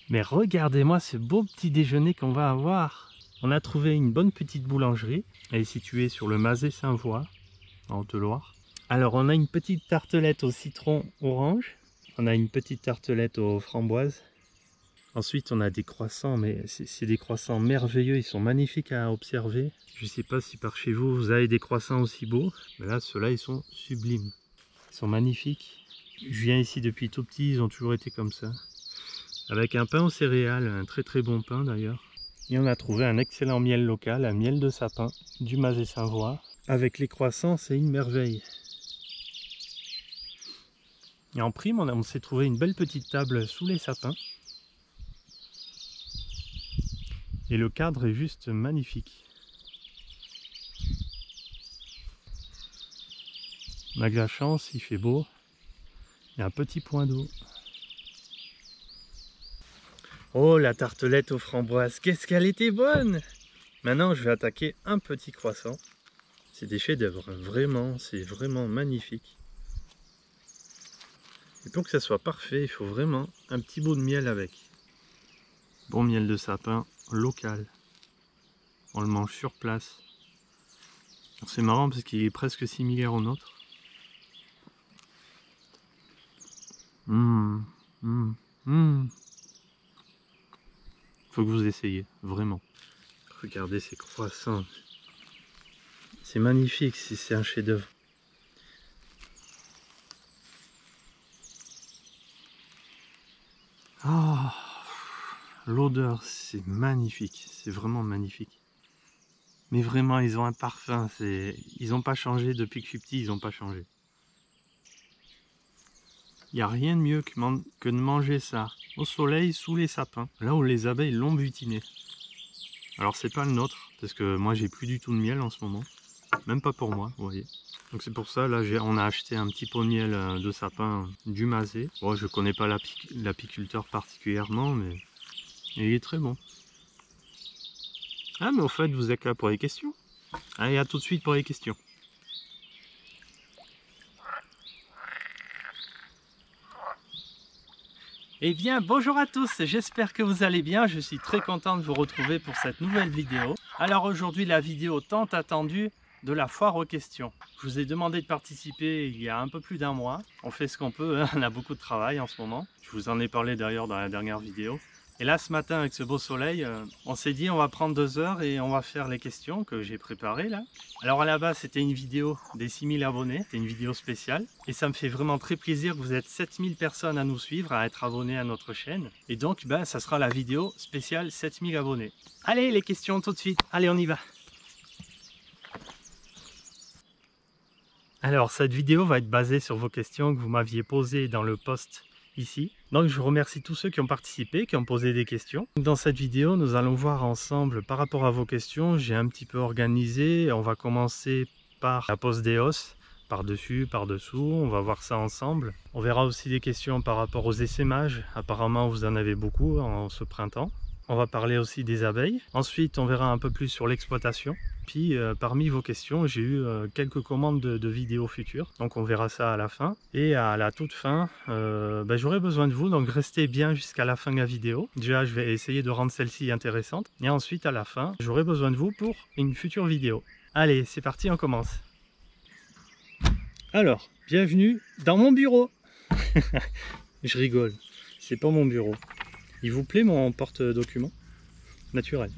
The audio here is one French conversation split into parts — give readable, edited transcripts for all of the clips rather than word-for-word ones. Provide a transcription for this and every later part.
Mais regardez-moi ce beau petit déjeuner qu'on va avoir. On a trouvé une bonne petite boulangerie. Elle est située sur le Mazet-Saint-Voix, en Haute-Loire. Alors on a une petite tartelette au citron orange. On a une petite tartelette aux framboises. Ensuite on a des croissants, mais c'est des croissants merveilleux. Ils sont magnifiques à observer. Je ne sais pas si par chez vous, vous avez des croissants aussi beaux. Mais là, ceux-là, ils sont sublimes. Ils sont magnifiques. Je viens ici depuis tout petit, ils ont toujours été comme ça. Avec un pain aux céréales, un très très bon pain d'ailleurs. Et on a trouvé un excellent miel local, un miel de sapin du Mazet-Saint-Voix. Avec les croissants, c'est une merveille. Et en prime, on s'est trouvé une belle petite table sous les sapins. Et le cadre est juste magnifique. On a de la chance, il fait beau. Il y a un petit point d'eau. Oh, la tartelette aux framboises, qu'est-ce qu'elle était bonne! Maintenant, je vais attaquer un petit croissant. C'est des chefs-d'œuvre, vraiment, c'est vraiment magnifique. Et pour que ça soit parfait, il faut vraiment un petit bout de miel avec. Bon miel de sapin local. On le mange sur place. C'est marrant parce qu'il est presque similaire au nôtre. Faut que vous essayiez, vraiment. Regardez ces croissants. C'est magnifique, c'est un chef-d'œuvre. Ah, l'odeur, c'est magnifique, c'est vraiment magnifique. Mais vraiment, ils ont un parfum, ils n'ont pas changé depuis que je suis petit, ils n'ont pas changé. Il n'y a rien de mieux que de manger ça au soleil, sous les sapins, là où les abeilles l'ont butiné. Alors c'est pas le nôtre, parce que moi j'ai plus du tout de miel en ce moment. Même pas pour moi, vous voyez. Donc c'est pour ça, là on a acheté un petit pot de miel de sapin du Mazet. Bon, je connais pas l'apiculteur particulièrement, mais il est très bon. Ah mais au fait, vous êtes là pour les questions? Allez, à tout de suite pour les questions. Eh bien, bonjour à tous, j'espère que vous allez bien. Je suis très content de vous retrouver pour cette nouvelle vidéo. Alors aujourd'hui, la vidéo tant attendue de la foire aux questions. Je vous ai demandé de participer il y a un peu plus d'un mois. On fait ce qu'on peut, hein. On a beaucoup de travail en ce moment. Je vous en ai parlé d'ailleurs dans la dernière vidéo. Et là, ce matin, avec ce beau soleil, on s'est dit on va prendre 2 heures et on va faire les questions que j'ai préparées là. Alors à la base, c'était une vidéo des 6000 abonnés, c'était une vidéo spéciale. Et ça me fait vraiment très plaisir que vous êtes 7000 personnes à nous suivre, à être abonnés à notre chaîne. Et donc, ça sera la vidéo spéciale 7000 abonnés. Allez, les questions tout de suite. Allez, on y va. Alors, cette vidéo va être basée sur vos questions que vous m'aviez posées dans le post ici. Donc je remercie tous ceux qui ont participé, qui ont posé des questions. Dans cette vidéo, nous allons voir ensemble par rapport à vos questions. J'ai un petit peu organisé. On va commencer par la pose des os, par-dessus, par-dessous. On va voir ça ensemble. On verra aussi des questions par rapport aux essaimages. Apparemment, vous en avez beaucoup en ce printemps. On va parler aussi des abeilles. Ensuite, on verra un peu plus sur l'exploitation. Puis parmi vos questions, j'ai eu quelques commandes de vidéos futures, donc on verra ça à la fin. Et à la toute fin, j'aurai besoin de vous, donc restez bien jusqu'à la fin de la vidéo. Déjà, je vais essayer de rendre celle-ci intéressante. Et ensuite, à la fin, j'aurai besoin de vous pour une future vidéo. Allez, c'est parti, on commence. Alors, bienvenue dans mon bureau. Je rigole, c'est pas mon bureau. Il vous plaît mon porte-document? Naturel.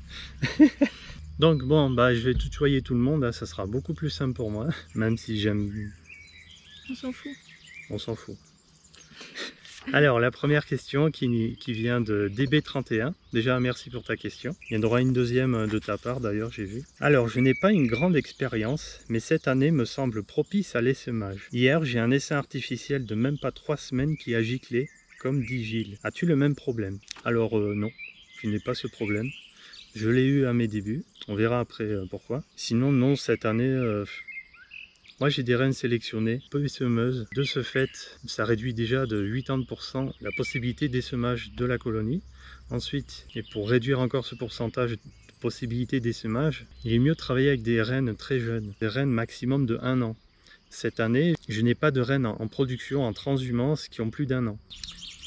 Donc bon, je vais tutoyer tout le monde, hein, ça sera beaucoup plus simple pour moi, même si j'aime... On s'en fout. On s'en fout. Alors, la première question qui vient de DB31. Déjà, merci pour ta question. Il y en aura une deuxième de ta part, d'ailleurs, j'ai vu. Alors, je n'ai pas une grande expérience, mais cette année me semble propice à l'essaimage. Hier, j'ai un essaim artificiel de même pas 3 semaines qui a giclé, comme dit Gilles. As-tu le même problème? Alors, non, je n'ai pas ce problème. Je l'ai eu à mes débuts, on verra après pourquoi. Sinon non, cette année, moi j'ai des reines sélectionnées, peu essemeuses. De ce fait, ça réduit déjà de 80% la possibilité d'essemage de la colonie. Ensuite, et pour réduire encore ce pourcentage de possibilité d'essemage, il est mieux de travailler avec des reines très jeunes, des reines maximum de 1 an. Cette année, je n'ai pas de reines en production, en transhumance, qui ont plus d'1 an.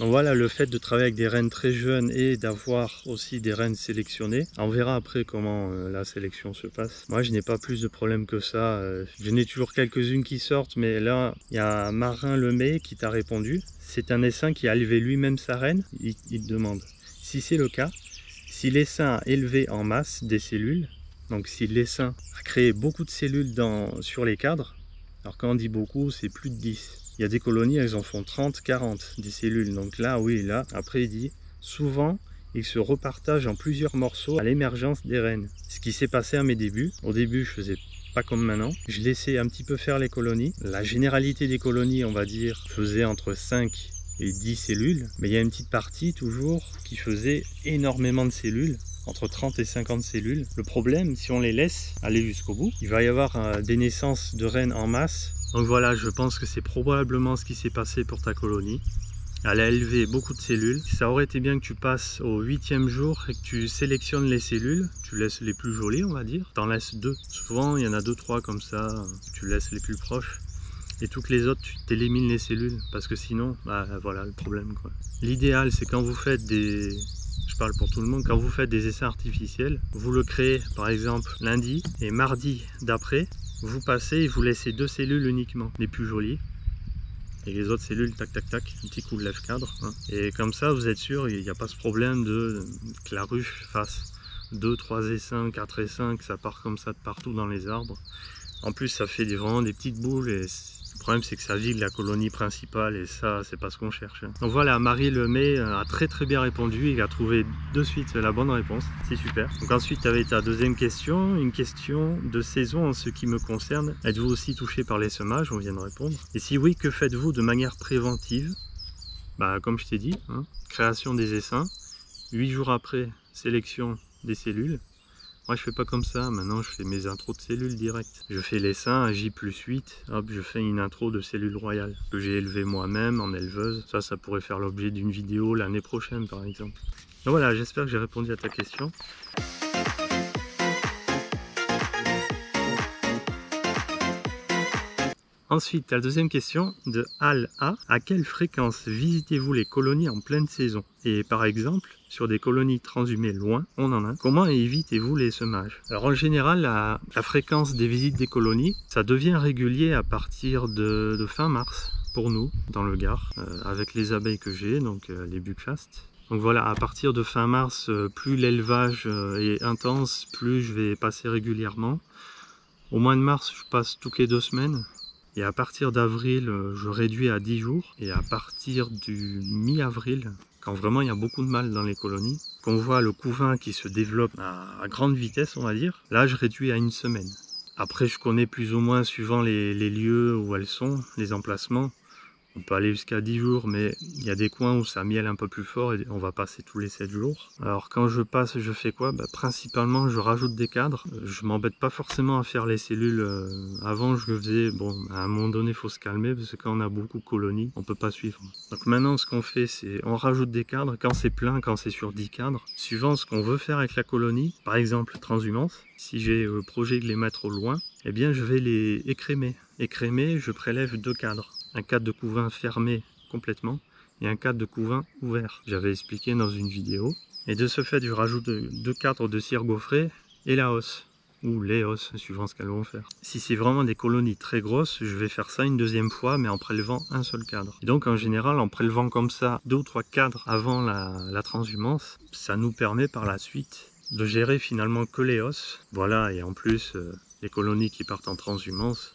Donc voilà, le fait de travailler avec des rennes très jeunes et d'avoir aussi des rennes sélectionnées, on verra après comment la sélection se passe. Moi je n'ai pas plus de problème que ça, je n'ai toujours quelques-unes qui sortent, mais là il y a Marin Lemay qui t'a répondu. C'est un essaim qui a élevé lui-même sa reine. Il te demande si c'est le cas, si l'essaim a élevé en masse des cellules, donc si l'essaim a créé beaucoup de cellules sur les cadres, alors quand on dit beaucoup c'est plus de 10. Il y a des colonies, elles en font 30, 40 des cellules. Donc là, oui, là, après il dit, souvent, ils se repartagent en plusieurs morceaux à l'émergence des reines. Ce qui s'est passé à mes débuts. Au début, je faisais pas comme maintenant. Je laissais un petit peu faire les colonies. La généralité des colonies, on va dire, faisait entre 5 et 10 cellules. Mais il y a une petite partie, toujours, qui faisait énormément de cellules. Entre 30 et 50 cellules. Le problème, si on les laisse aller jusqu'au bout, il va y avoir des naissances de reines en masse. Donc voilà, je pense que c'est probablement ce qui s'est passé pour ta colonie. Elle a élevé beaucoup de cellules. Ça aurait été bien que tu passes au 8e jour et que tu sélectionnes les cellules. Tu laisses les plus jolies, on va dire. T'en laisses 2. Souvent, il y en a 2-3 comme ça. Tu laisses les plus proches. Et toutes les autres, tu t'élimines les cellules. Parce que sinon, bah voilà le problème, quoi. L'idéal, c'est quand vous faites des... Je parle pour tout le monde. Quand vous faites des essais artificiels, vous le créez, par exemple, lundi et mardi d'après. Vous passez et vous laissez 2 cellules uniquement, les plus jolies. Et les autres cellules, tac, tac, tac, un petit coup de lève-cadre. Hein. Et comme ça, vous êtes sûr, il n'y a pas ce problème que la ruche fasse 2, 3 essaims, 4 essaims, que ça part comme ça de partout dans les arbres. En plus, ça fait vraiment des petites boules et le problème, c'est que ça vide la colonie principale et ça, c'est pas ce qu'on cherche. Donc voilà, Marie Lemay a très bien répondu. Il a trouvé de suite la bonne réponse. C'est super. Donc ensuite, tu avais ta deuxième question, une question de saison en ce qui me concerne. Êtes-vous aussi touché par les semages? On vient de répondre. Et si oui, que faites-vous de manière préventive? Bah, comme je t'ai dit, hein, création des essaims. 8 jours après, sélection des cellules. Moi je fais pas comme ça, maintenant je fais mes intros de cellules direct. Je fais l'essaim, J+8, hop, je fais une intro de cellules royales que j'ai élevées moi-même en éleveuse. Ça pourrait faire l'objet d'une vidéo l'année prochaine par exemple. Donc voilà, j'espère que j'ai répondu à ta question. Ensuite, la deuxième question de Al A. À quelle fréquence visitez-vous les colonies en pleine saison? Et par exemple, sur des colonies transhumées loin, on en a. Comment évitez-vous les semages? Alors en général, la fréquence des visites des colonies, ça devient régulier à partir de fin mars, pour nous, dans le Gard, avec les abeilles que j'ai, donc les buckfast. Donc voilà, à partir de fin mars, plus l'élevage est intense, plus je vais passer régulièrement. Au mois de mars, je passe toutes les 2 semaines. Et à partir d'avril, je réduis à 10 jours. Et à partir du mi-avril, quand vraiment il y a beaucoup de mâles dans les colonies, qu'on voit le couvain qui se développe à grande vitesse, on va dire, là je réduis à 1 semaine. Après, je connais plus ou moins, suivant les lieux où elles sont, les emplacements. On peut aller jusqu'à 10 jours, mais il y a des coins où ça miel un peu plus fort et on va passer tous les 7 jours. Alors quand je passe, je fais quoi? Principalement, je rajoute des cadres. Je m'embête pas forcément à faire les cellules. Avant, je le faisais. Bon, à un moment donné, il faut se calmer parce que quand on a beaucoup de colonies, on peut pas suivre. Donc maintenant, ce qu'on fait, c'est on rajoute des cadres quand c'est plein, quand c'est sur 10 cadres. Suivant ce qu'on veut faire avec la colonie, par exemple, transhumance, si j'ai le projet de les mettre au loin, eh bien, je vais les écrémer. Écrémer, je prélève 2 cadres. Un cadre de couvain fermé complètement et un cadre de couvain ouvert. J'avais expliqué dans une vidéo. Et de ce fait, je rajoute 2 cadres de cire gaufrée et la hausse. Ou les hausses, suivant ce qu'elles vont faire. Si c'est vraiment des colonies très grosses, je vais faire ça une deuxième fois, mais en prélevant un seul cadre. Et donc en général, en prélevant comme ça 2 ou 3 cadres avant la transhumance, ça nous permet par la suite de gérer finalement que les hausses. Voilà, et en plus, les colonies qui partent en transhumance,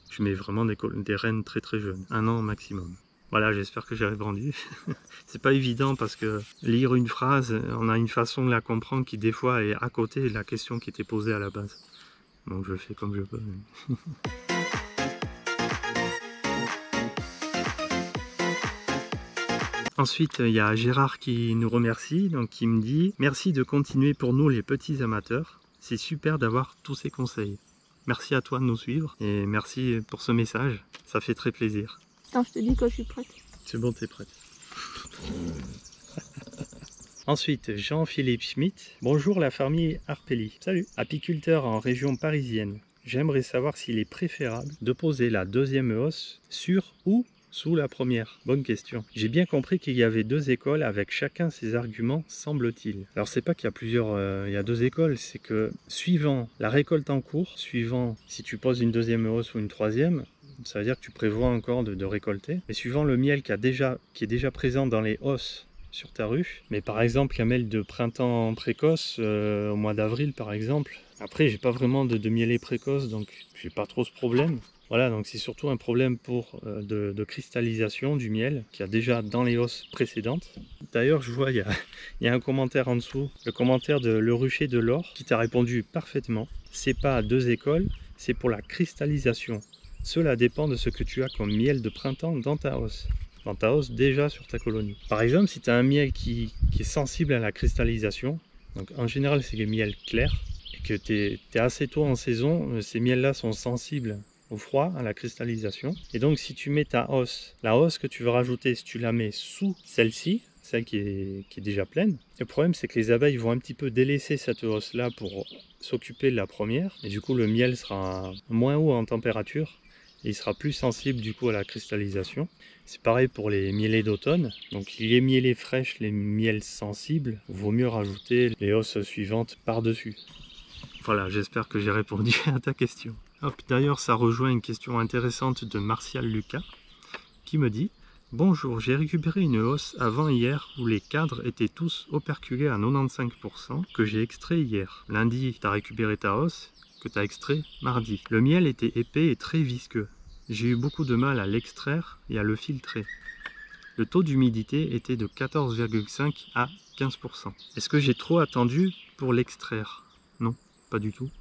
je mets vraiment des rennes très jeunes, 1 an maximum. Voilà, j'espère que j'ai répondu. C'est pas évident parce que lire une phrase, on a une façon de la comprendre qui des fois est à côté de la question qui était posée à la base. Donc je fais comme je peux. Ensuite, il y a Gérard qui nous remercie, donc qui me dit « Merci de continuer pour nous les petits amateurs. C'est super d'avoir tous ces conseils. » Merci à toi de nous suivre et merci pour ce message, ça fait très plaisir. Attends, je te dis quand je suis prête. C'est bon, t'es prête. Ensuite, Jean-Philippe Schmitt. Bonjour la famille Arpelli. Salut. Apiculteur en région parisienne. J'aimerais savoir s'il est préférable de poser la 2e hausse sur ou sous la première? Bonne question. J'ai bien compris qu'il y avait deux écoles avec chacun ses arguments, semble-t-il. Alors c'est pas qu'il y a il y a deux écoles, c'est que suivant la récolte en cours, suivant si tu poses une deuxième hausse ou une troisième, ça veut dire que tu prévois encore de récolter. Mais suivant le miel qui est déjà présent dans les hausses sur ta ruche, mais par exemple un miel de printemps précoce au mois d'avril par exemple. Après j'ai pas vraiment de mielé précoce, donc j'ai pas trop ce problème. Voilà, donc c'est surtout un problème de cristallisation du miel qu'il y a déjà dans les hausses précédentes. D'ailleurs, je vois, il y a un commentaire en dessous, le commentaire de Le Rucher de l'Or, qui t'a répondu parfaitement. C'est pas à deux écoles, c'est pour la cristallisation. Cela dépend de ce que tu as comme miel de printemps dans ta hausse. Dans ta hausse déjà sur ta colonie. Par exemple, si tu as un miel qui est sensible à la cristallisation, donc en général c'est les miels clairs, et que tu es assez tôt en saison, ces miels-là sont sensibles au froid, à la cristallisation. Et donc si tu mets ta hausse, la hausse que tu veux rajouter, si tu la mets sous celle-ci, celle qui est déjà pleine, le problème c'est que les abeilles vont un petit peu délaisser cette hausse-là pour s'occuper de la première, et du coup le miel sera moins haut en température, et il sera plus sensible du coup à la cristallisation. C'est pareil pour les mielés d'automne, donc les mielés fraîches, les miels sensibles, vaut mieux rajouter les hausses suivantes par-dessus. Voilà, j'espère que j'ai répondu à ta question. D'ailleurs, ça rejoint une question intéressante de Martial Lucas qui me dit « Bonjour, j'ai récupéré une hausse avant hier où les cadres étaient tous operculés à 95% que j'ai extrait hier. Lundi, tu as récupéré ta hausse que tu as extrait mardi. Le miel était épais et très visqueux. J'ai eu beaucoup de mal à l'extraire et à le filtrer. Le taux d'humidité était de 14,5 à 15%. Est-ce que j'ai trop attendu pour l'extraire? Non, pas du tout.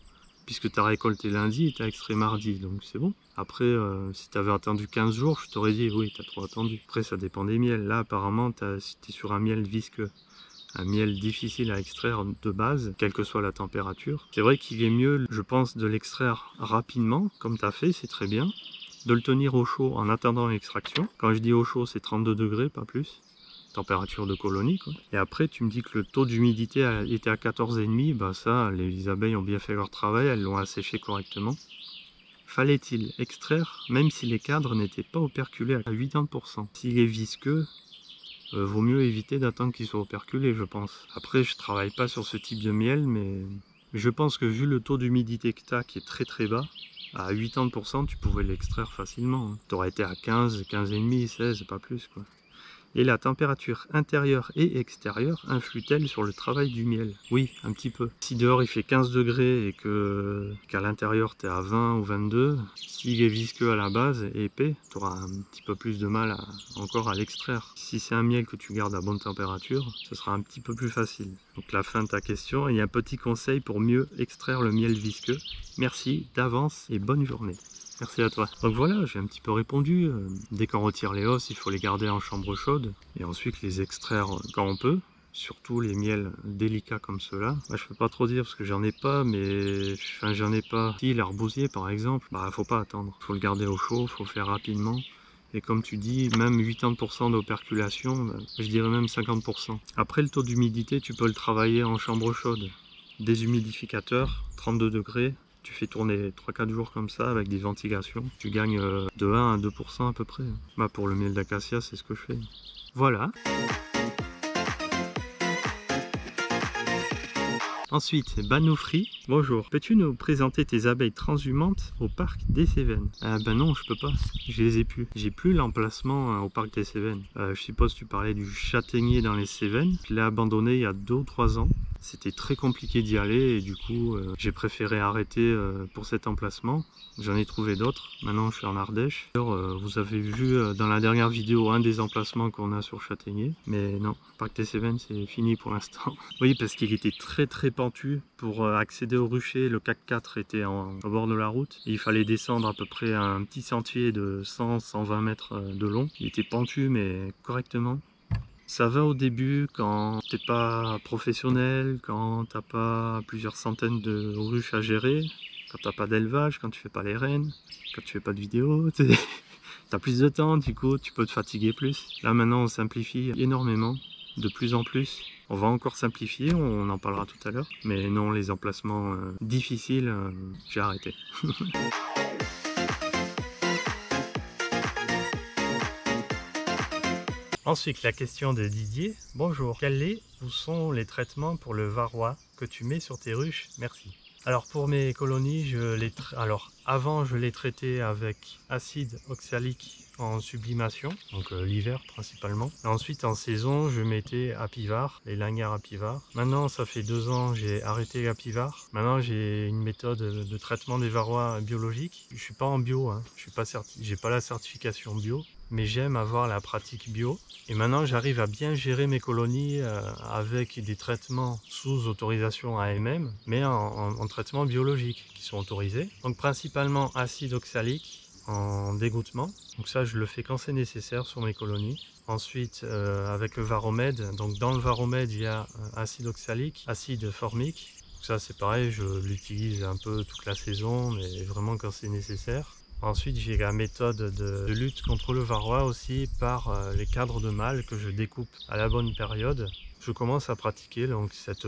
Puisque tu as récolté lundi et tu as extrait mardi, donc c'est bon. Après, si tu avais attendu 15 jours, je t'aurais dit oui, tu as trop attendu. Après, ça dépend des miels. Là, apparemment, si tu es sur un miel visqueux, un miel difficile à extraire de base, quelle que soit la température. C'est vrai qu'il est mieux, je pense, de l'extraire rapidement, comme tu as fait, c'est très bien. De le tenir au chaud en attendant l'extraction. Quand je dis au chaud, c'est 32 degrés, pas plus. Température de colonie, quoi. Et après tu me dis que le taux d'humidité était à 14,5, bah ça, les abeilles ont bien fait leur travail, elles l'ont asséché correctement. Fallait-il extraire même si les cadres n'étaient pas operculés à 80%? S'il est visqueux, vaut mieux éviter d'attendre qu'il soit operculé, je pense. Après, je travaille pas sur ce type de miel, mais je pense que vu le taux d'humidité que tu as, qui est très très bas, à 80%, tu pouvais l'extraire facilement. Tu aurais été à 15, 15,5, 16, pas plus, quoi. Et la température intérieure et extérieure influe-t-elle sur le travail du miel? Oui, un petit peu. Si dehors il fait 15 degrés et qu'à l'intérieur tu es à 20 ou 22, s'il est visqueux à la base et épais, tu auras un petit peu plus de mal encore à l'extraire. Si c'est un miel que tu gardes à bonne température, ce sera un petit peu plus facile. Donc la fin de ta question, il y a un petit conseil pour mieux extraire le miel visqueux. Merci d'avance et bonne journée. Merci à toi. Donc voilà, j'ai un petit peu répondu. Dès qu'on retire les hausses, il faut les garder en chambre chaude et ensuite les extraire quand on peut. Surtout les miels délicats comme ceux-là. Je peux pas trop dire parce que j'en ai pas, mais j'en ai pas. Si l'arbousier par exemple, faut pas attendre. Faut le garder au chaud, faut le faire rapidement. Et comme tu dis, même 80% d'operculation, je dirais même 50%. Après le taux d'humidité, tu peux le travailler en chambre chaude. Déshumidificateur, 32 degrés. Tu fais tourner 3-4 jours comme ça avec des ventilations. Tu gagnes de 1 à 2% à peu près. Pour le miel d'acacia, c'est ce que je fais. Voilà. Ensuite, Banoufri, bonjour. Peux-tu nous présenter tes abeilles transhumantes au parc des Cévennes? Ben non, je peux pas. Je les ai plus. J'ai plus l'emplacement au parc des Cévennes. Je suppose que tu parlais du châtaignier dans les Cévennes. Je l'ai abandonné il y a 2 ou 3 ans. C'était très compliqué d'y aller et du coup j'ai préféré arrêter pour cet emplacement. J'en ai trouvé d'autres. Maintenant je suis en Ardèche. Alors, vous avez vu dans la dernière vidéo un des emplacements qu'on a sur Châtaignier. Mais non, Parc des Cévennes c'est fini pour l'instant. Oui, parce qu'il était très très pentu. Pour accéder au rucher, le CAC 4 était au bord de la route. Et il fallait descendre à peu près un petit sentier de 100-120 mètres de long. Il était pentu mais correctement. Ça va au début quand t'es pas professionnel, quand t'as pas plusieurs centaines de ruches à gérer, quand t'as pas d'élevage, quand tu fais pas les rennes, quand tu fais pas de vidéos, t'as plus de temps, du coup tu peux te fatiguer plus. Là maintenant on simplifie énormément, de plus en plus. On va encore simplifier, on en parlera tout à l'heure. Mais non, les emplacements difficiles, j'ai arrêté. Ensuite, la question de Didier. Bonjour, quels est ou sont les traitements pour le varroa que tu mets sur tes ruches? Merci. Alors pour mes colonies, avant je les traitais avec acide oxalique en sublimation, donc l'hiver principalement. Et ensuite en saison, je mettais Apivar, les lanières Apivar. Maintenant, ça fait 2 ans, j'ai arrêté Apivar. Maintenant, j'ai une méthode de traitement des varrois biologique. Je suis pas en bio, hein. Je suis pas j'ai pas la certification bio, mais j'aime avoir la pratique bio. Et maintenant, j'arrive à bien gérer mes colonies avec des traitements sous autorisation AMM, mais en traitement biologique qui sont autorisés. Donc principalement acide oxalique en dégouttement. Donc ça, je le fais quand c'est nécessaire sur mes colonies. Ensuite, avec le Varromed. Donc dans le Varromed, il y a acide oxalique, acide formique. Donc ça, c'est pareil, je l'utilise un peu toute la saison, mais vraiment quand c'est nécessaire. Ensuite, j'ai la méthode de lutte contre le varroa aussi par les cadres de mâles que je découpe à la bonne période. Je commence à pratiquer donc cette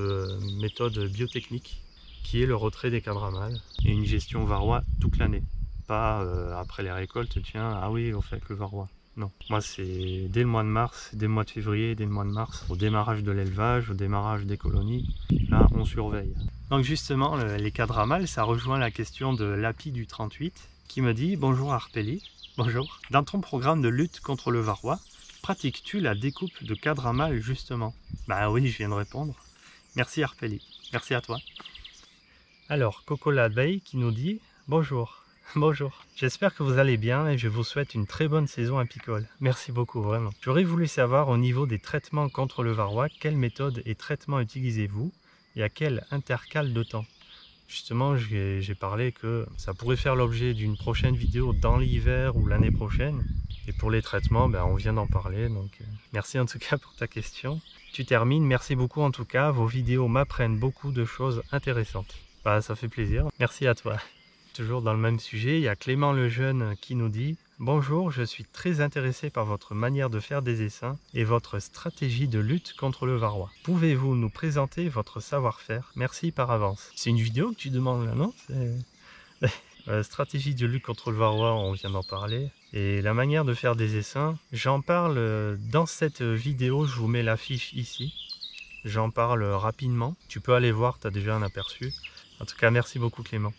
méthode biotechnique qui est le retrait des cadres à mâles et une gestion varroa toute l'année. Pas après les récoltes, tiens, ah oui, on fait que le varroa. Non, moi c'est dès le mois de mars, dès le mois de février, dès le mois de mars, au démarrage de l'élevage, au démarrage des colonies, là on surveille. Donc justement, les cadres à mâles, ça rejoint la question de l'API du 38. Qui me dit « Bonjour Arpeli, bonjour. Dans ton programme de lutte contre le varroa, pratiques-tu la découpe de cadres à mâles justement ?» Bah oui, je viens de répondre. Merci Arpeli, merci à toi. Alors, Coco l'abeille qui nous dit « Bonjour, bonjour. J'espère que vous allez bien et je vous souhaite une très bonne saison apicole. Merci beaucoup, vraiment. J'aurais voulu savoir au niveau des traitements contre le varroa, quelle méthode et traitement utilisez-vous et à quel intervalle de temps ? Justement, j'ai parlé que ça pourrait faire l'objet d'une prochaine vidéo dans l'hiver ou l'année prochaine. Et pour les traitements, on vient d'en parler. Donc, merci en tout cas pour ta question. Tu termines. Merci beaucoup en tout cas. Vos vidéos m'apprennent beaucoup de choses intéressantes. Ça fait plaisir. Merci à toi. Toujours dans le même sujet, il y a Clément Lejeune qui nous dit « Bonjour, je suis très intéressé par votre manière de faire des essaims et votre stratégie de lutte contre le varroa. Pouvez-vous nous présenter votre savoir-faire? Merci par avance. » C'est une vidéo que tu demandes là, non? Stratégie de lutte contre le varroa, on vient d'en parler. Et la manière de faire des essaims, j'en parle dans cette vidéo, je vous mets l'affiche ici. J'en parle rapidement. Tu peux aller voir, tu as déjà un aperçu. En tout cas, merci beaucoup Clément.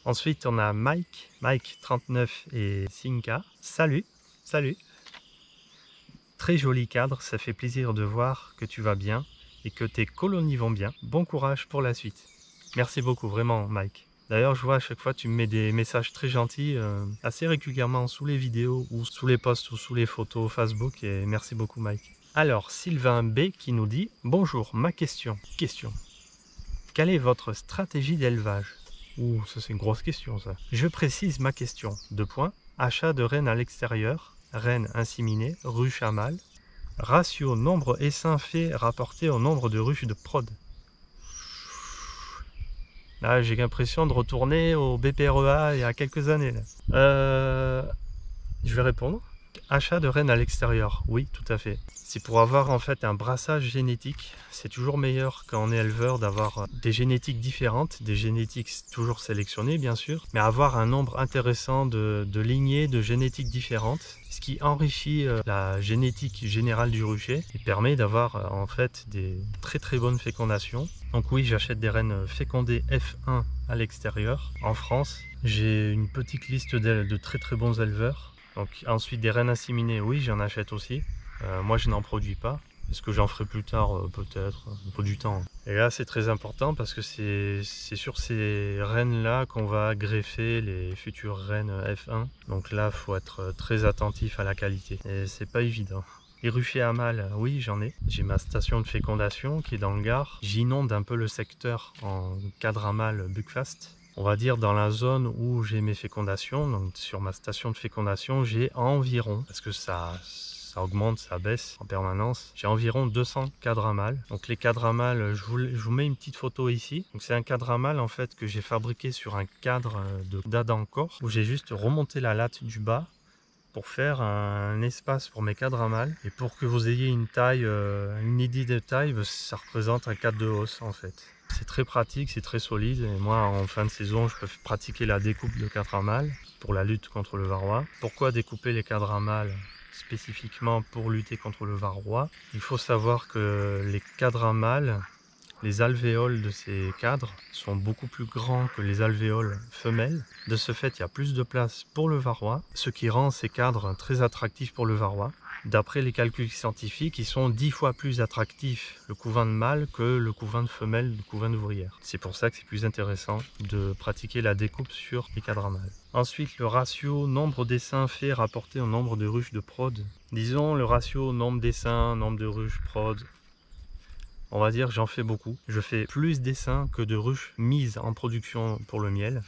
Ensuite, on a Mike 39 et Sinka. Salut, salut. Très joli cadre, ça fait plaisir de voir que tu vas bien et que tes colonies vont bien. Bon courage pour la suite. Merci beaucoup, vraiment Mike. D'ailleurs, je vois à chaque fois tu me mets des messages très gentils assez régulièrement sous les vidéos ou sous les posts ou sous les photos Facebook et merci beaucoup Mike. Alors, Sylvain B qui nous dit « Bonjour, ma question. Quelle est votre stratégie d'élevage ?» Ouh, ça c'est une grosse question ça. Je précise ma question. 2 points. Achat de rennes à l'extérieur, rennes inséminées, ruches à mâles. Ratio nombre essaims faits rapporté au nombre de ruches de prod. Là, j'ai l'impression de retourner au BPREA il y a quelques années. Là. Je vais répondre. Achat de rennes à l'extérieur, oui, tout à fait. C'est pour avoir en fait un brassage génétique. C'est toujours meilleur quand on est éleveur d'avoir des génétiques différentes, des génétiques toujours sélectionnées bien sûr, mais avoir un nombre intéressant de lignées de génétiques différentes, ce qui enrichit la génétique générale du rucher et permet d'avoir en fait des très bonnes fécondations. Donc oui, j'achète des rennes fécondées F1 à l'extérieur. En France, j'ai une petite liste de très bons éleveurs. Donc ensuite des rennes inséminées, oui j'en achète aussi. Moi je n'en produis pas. Est-ce que j'en ferai plus tard? Peut-être, pas du temps. Et là c'est très important parce que c'est sur ces rennes là qu'on va greffer les futures rennes F1. Donc là il faut être très attentif à la qualité. Et c'est pas évident. Les ruchers à mâles, oui j'en ai. J'ai ma station de fécondation qui est dans le Gard. J'inonde un peu le secteur en cadre à mâle Buckfast. On va dire dans la zone où j'ai mes fécondations, donc sur ma station de fécondation, j'ai environ, parce que ça ça augmente, ça baisse en permanence. J'ai environ 200 cadres à mâles. Donc les cadres à mâles, je vous mets une petite photo ici. Donc c'est un cadre à mâles en fait que j'ai fabriqué sur un cadre d'Adam Corp où j'ai juste remonté la latte du bas pour faire un espace pour mes cadres à mâles. Et pour que vous ayez une taille, une idée de taille, ça représente un cadre de hausse en fait. C'est très pratique, c'est très solide. Et moi, en fin de saison, je peux pratiquer la découpe de cadres à mâles pour la lutte contre le varroa. Pourquoi découper les cadres à mâles spécifiquement pour lutter contre le varroa? Il faut savoir que les cadres à mâles, les alvéoles de ces cadres sont beaucoup plus grands que les alvéoles femelles. De ce fait, il y a plus de place pour le varroa, ce qui rend ces cadres très attractifs pour le varroa. D'après les calculs scientifiques, ils sont 10 fois plus attractifs le couvain de mâle que le couvain de femelle, le couvain d'ouvrière. C'est pour ça que c'est plus intéressant de pratiquer la découpe sur les cadres à mâles. Ensuite, le ratio nombre d'essaims fait rapporté au nombre de ruches de prod. Disons le ratio nombre d'essaims, nombre de ruches prod. On va dire j'en fais beaucoup. Je fais plus d'essaims que de ruches mises en production pour le miel.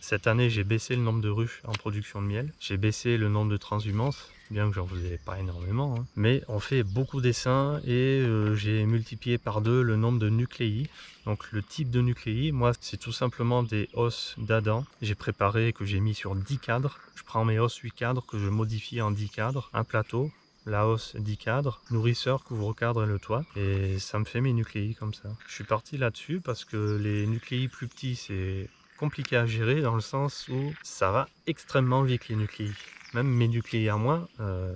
Cette année, j'ai baissé le nombre de ruches en production de miel. J'ai baissé le nombre de transhumances, bien que j'en faisais pas énormément. Mais on fait beaucoup d'essaims et j'ai multiplié par 2 le nombre de nucléi. Donc le type de nucléi, moi, c'est tout simplement des os d'Adam. J'ai préparé, que j'ai mis sur 10 cadres. Je prends mes os 8 cadres que je modifie en 10 cadres. Un plateau. La hausse 10 cadres, nourrisseur, couvre-cadre et le toit, et ça me fait mes nucléi comme ça. Je suis parti là-dessus parce que les nucléi plus petits c'est compliqué à gérer dans le sens où ça va extrêmement vite les nucléi. Même mes nucléi à moi,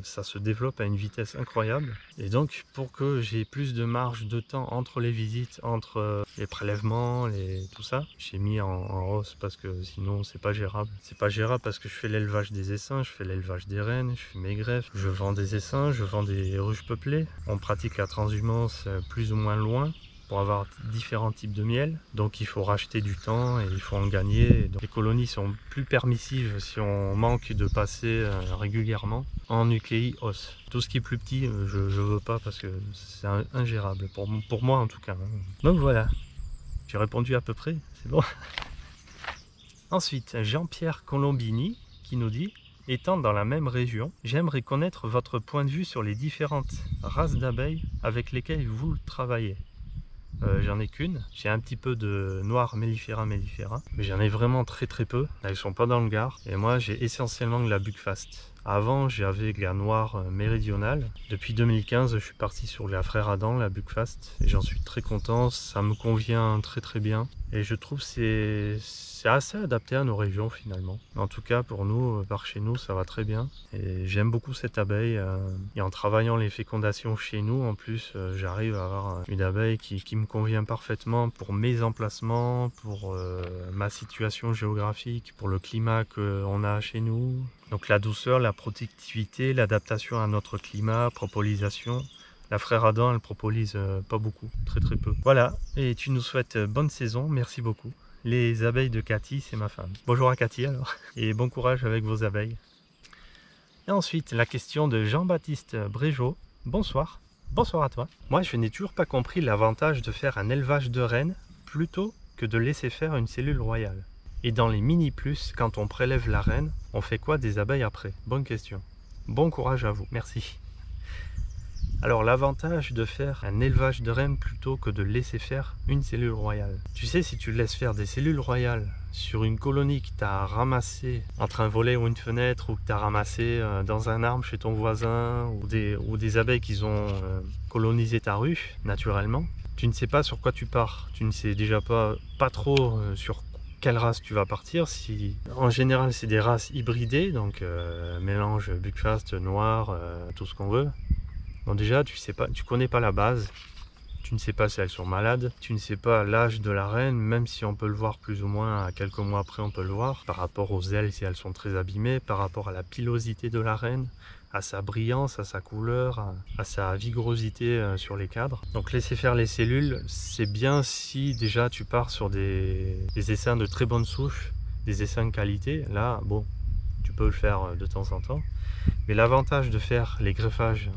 ça se développe à une vitesse incroyable. Et donc, pour que j'ai plus de marge de temps entre les visites, entre les prélèvements, tout ça, j'ai mis en hausse parce que sinon, c'est pas gérable. C'est pas gérable parce que je fais l'élevage des essaims, je fais l'élevage des rennes, je fais mes greffes, je vends des essaims, je vends des ruches peuplées. On pratique la transhumance plus ou moins loin pour avoir différents types de miel, donc il faut racheter du temps et il faut en gagner. Donc, les colonies sont plus permissives si on manque de passer régulièrement en nucléi os. Tout ce qui est plus petit, je veux pas parce que c'est ingérable, pour moi en tout cas. Donc voilà, j'ai répondu à peu près, c'est bon. Ensuite, Jean-Pierre Colombini qui nous dit: étant dans la même région, j'aimerais connaître votre point de vue sur les différentes races d'abeilles avec lesquelles vous travaillez. J'en ai qu'une, j'ai un petit peu de noir mellifera, mais j'en ai vraiment très peu. Elles sont pas dans le Gard et moi j'ai essentiellement de la Buckfast. Avant j'avais de la noire méridionale. Depuis 2015 je suis parti sur la Frère Adam, la Buckfast, et j'en suis très content, ça me convient très bien et je trouve que c'est assez adapté à nos régions finalement. En tout cas pour nous, par chez nous, ça va très bien et j'aime beaucoup cette abeille et en travaillant les fécondations chez nous en plus j'arrive à avoir une abeille qui me convient parfaitement pour mes emplacements, pour ma situation géographique, pour le climat qu'on a chez nous. Donc la douceur, la productivité, l'adaptation à notre climat, propolisation. La Frère Adam, elle propolise pas beaucoup, très peu. Voilà, et tu nous souhaites bonne saison, merci beaucoup. Les abeilles de Cathy, c'est ma femme. Bonjour à Cathy alors, et bon courage avec vos abeilles. Et ensuite, la question de Jean-Baptiste Brégeot. Bonsoir. Bonsoir à toi. Moi, je n'ai toujours pas compris l'avantage de faire un élevage de rennes plutôt que de laisser faire une cellule royale. Et dans les mini-plus, quand on prélève la reine, on fait quoi des abeilles après? Bonne question. Bon courage à vous, merci. Alors l'avantage de faire un élevage de rennes plutôt que de laisser faire une cellule royale. Tu sais, si tu laisses faire des cellules royales sur une colonie que tu as ramassée entre un volet ou une fenêtre, ou que tu as ramassé dans un arbre chez ton voisin, ou des abeilles qui ont colonisé ta rue naturellement, tu ne sais pas sur quoi tu pars. Tu ne sais déjà pas trop sur quelle race tu vas partir. En général c'est des races hybridées, donc mélange Buckfast, noir, tout ce qu'on veut. Donc déjà tu connais pas la base, tu ne sais pas si elles sont malades, tu ne sais pas l'âge de la reine, même si on peut le voir plus ou moins, quelques mois après on peut le voir, par rapport aux ailes si elles sont très abîmées, par rapport à la pilosité de la reine, à sa brillance, à sa couleur, à sa vigorosité sur les cadres. Donc laisser faire les cellules, c'est bien si déjà tu pars sur des essaims de très bonne souche, des essaims de qualité. Là, bon, tu peux le faire de temps en temps. Mais l'avantage de faire les greffages